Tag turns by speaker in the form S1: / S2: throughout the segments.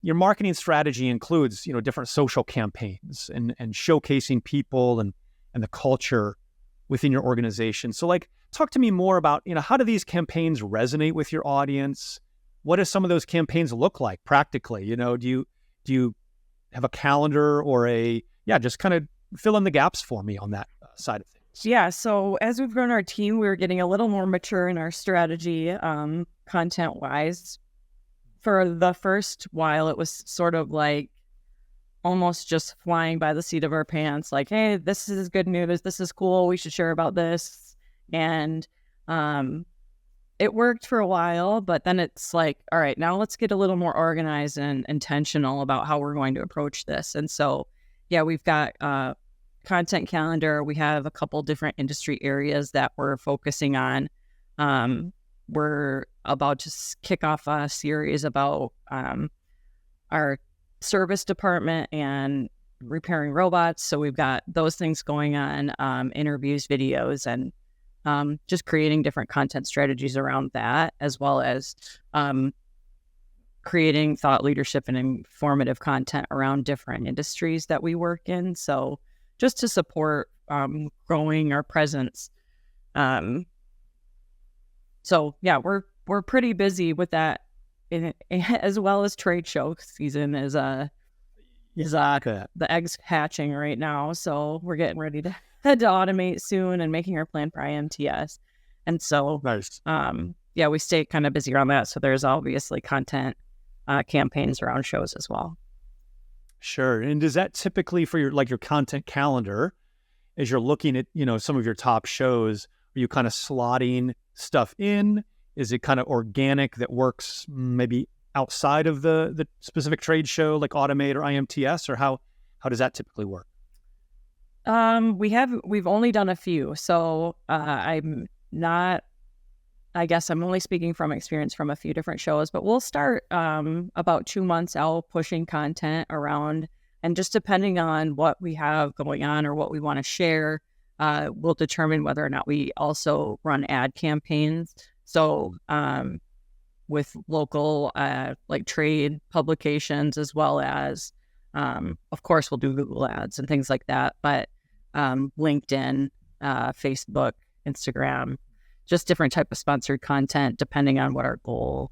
S1: your marketing strategy includes, different social campaigns and showcasing people and the culture within your organization. So like, talk to me more about, how do these campaigns resonate with your audience? What do some of those campaigns look like practically? Do you have a calendar or just kind of fill in the gaps for me on that side of things?
S2: Yeah. So as we've grown our team, we're getting a little more mature in our strategy, content wise. For the first while, it was sort of like almost just flying by the seat of our pants. Like, hey, this is good news. This is cool. We should share about this. And, it worked for a while, but then it's like, all right, now let's get a little more organized and intentional about how we're going to approach this. And so, yeah, we've got content calendar. We have a couple different industry areas that we're focusing on. We're about to kick off a series about our service department and repairing robots. So we've got those things going on, interviews, videos, and just creating different content strategies around that, as well as creating thought leadership and informative content around different industries that we work in. So just to support growing our presence. So yeah, we're pretty busy with that, as well as trade show season is the eggs hatching right now. So we're getting ready to automate soon and making our plan for IMTS. And so,
S1: nice.
S2: We stay kind of busy around that. So there's obviously content campaigns around shows as well.
S1: Sure. And does that typically for your content calendar, as you're looking at, some of your top shows, are you kind of slotting stuff in? Is it kind of organic that works maybe outside of the specific trade show like Automate or IMTS, or how does that typically work?
S2: We've only done a few. So I guess I'm only speaking from experience from a few different shows, but we'll start about 2 months out pushing content around, and just depending on what we have going on or what we want to share, we'll determine whether or not we also run ad campaigns. So with local like trade publications, as well as of course we'll do Google ads and things like that, but LinkedIn, Facebook, Instagram, just different type of sponsored content depending on what our goal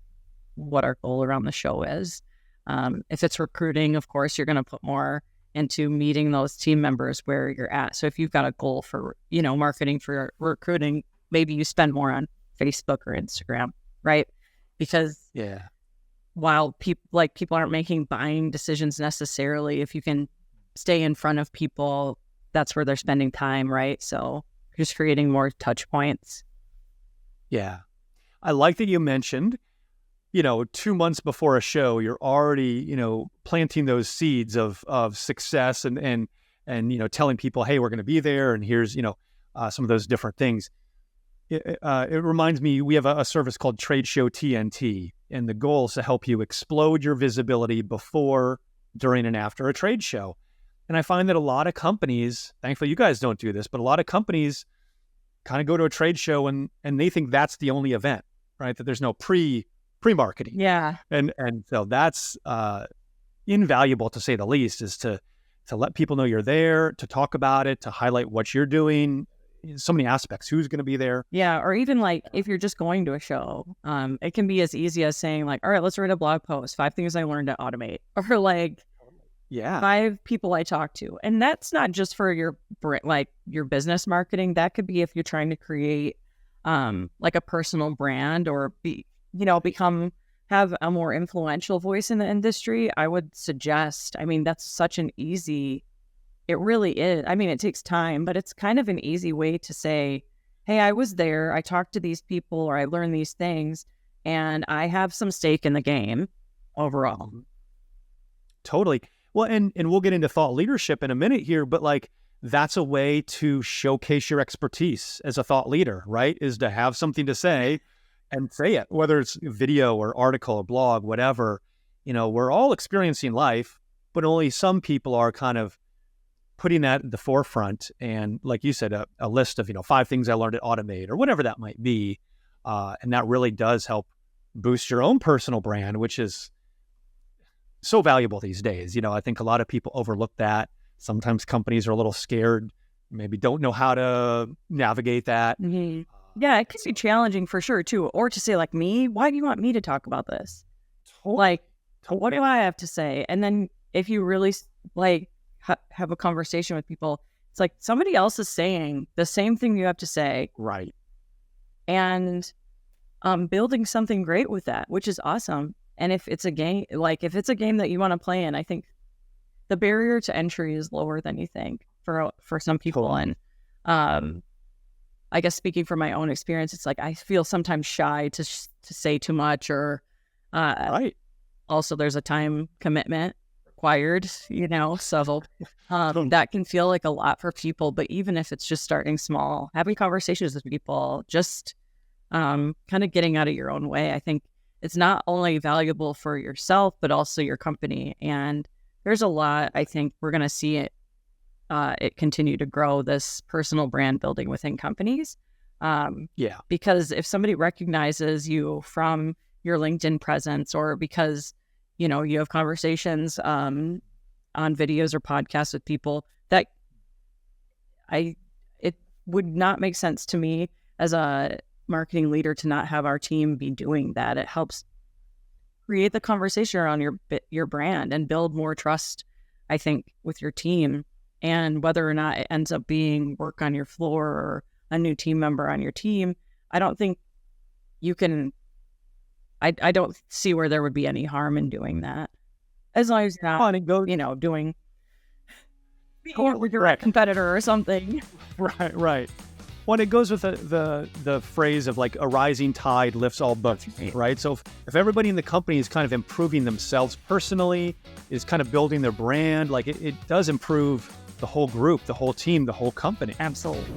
S2: around the show is. If it's recruiting, of course, you're going to put more into meeting those team members where you're at. So if you've got a goal for, marketing for recruiting, maybe you spend more on Facebook or Instagram, right? Because while people aren't making buying decisions necessarily, if you can stay in front of people, that's where they're spending time, right? So just creating more touch points.
S1: Yeah. I like that you mentioned, 2 months before a show, you're already, planting those seeds of success and telling people, hey, we're going to be there. And here's, some of those different things. It reminds me, we have a service called Trade Show TNT, and the goal is to help you explode your visibility before, during, and after a trade show. And I find that a lot of companies, thankfully you guys don't do this, but a lot of companies kind of go to a trade show and they think that's the only event, right? That there's no pre-marketing.
S2: Yeah.
S1: And so that's invaluable, to say the least, is to let people know you're there, to talk about it, to highlight what you're doing. So many aspects. Who's going to be there?
S2: Yeah. Or even like if you're just going to a show, it can be as easy as saying like, all right, let's write a blog post, 5 things I learned to automate, or like 5 people I talked to. And that's not just for your business marketing. That could be if you're trying to create like a personal brand, or have a more influential voice in the industry. I would suggest, that's such an easy, it really is. It takes time, but it's kind of an easy way to say, hey, I was there, I talked to these people, or I learned these things, and I have some stake in the game overall.
S1: Totally. Well, and we'll get into thought leadership in a minute here, but that's a way to showcase your expertise as a thought leader, right? Is to have something to say and say it, whether it's video or article or blog, whatever. We're all experiencing life, but only some people are kind of putting that at the forefront. And like you said, a list of, 5 things I learned at Automate, or whatever that might be. And that really does help boost your own personal brand, which is so valuable these days. You know, I think a lot of people overlook that. Sometimes companies are a little scared, maybe don't know how to navigate that.
S2: Mhm. Yeah, it can be challenging for sure too. Or to say like me, why do you want me to talk about this? Like, what do I have to say? And then if you really like have a conversation with people, it's like somebody else is saying the same thing you have to say,
S1: Right.
S2: and building something great with that, which is awesome. And if it's a game, that you want to play in, I think the barrier to entry is lower than you think for some people.
S1: Totally.
S2: And I guess speaking from my own experience, it's like I feel sometimes shy to say too much, or
S1: Right.
S2: also there's a time commitment required, you know, so that can feel like a lot for people. But even if it's just starting small, having conversations with people, just kind of getting out of your own way, I think it's not only valuable for yourself, but also your company. And there's a lot, I think we're going to see it continue to grow, this personal brand building within companies.
S1: Yeah.
S2: Because if somebody recognizes you from your LinkedIn presence, or because, you know, you have conversations on videos or podcasts with people, that it would not make sense to me as a marketing leader to not have our team be doing that. It helps create the conversation around your brand and build more trust, I think, with your team. And whether or not it ends up being work on your floor or a new team member on your team, I don't think you can. I don't see where there would be any harm in doing that, as long as you're not, you know, doing with your competitor or something.
S1: Right. Well, it goes with the phrase of like a rising tide lifts all boats, right? So if everybody in the company is kind of improving themselves personally, is kind of building their brand, like it does improve the whole group, the whole team, the whole company.
S2: Absolutely.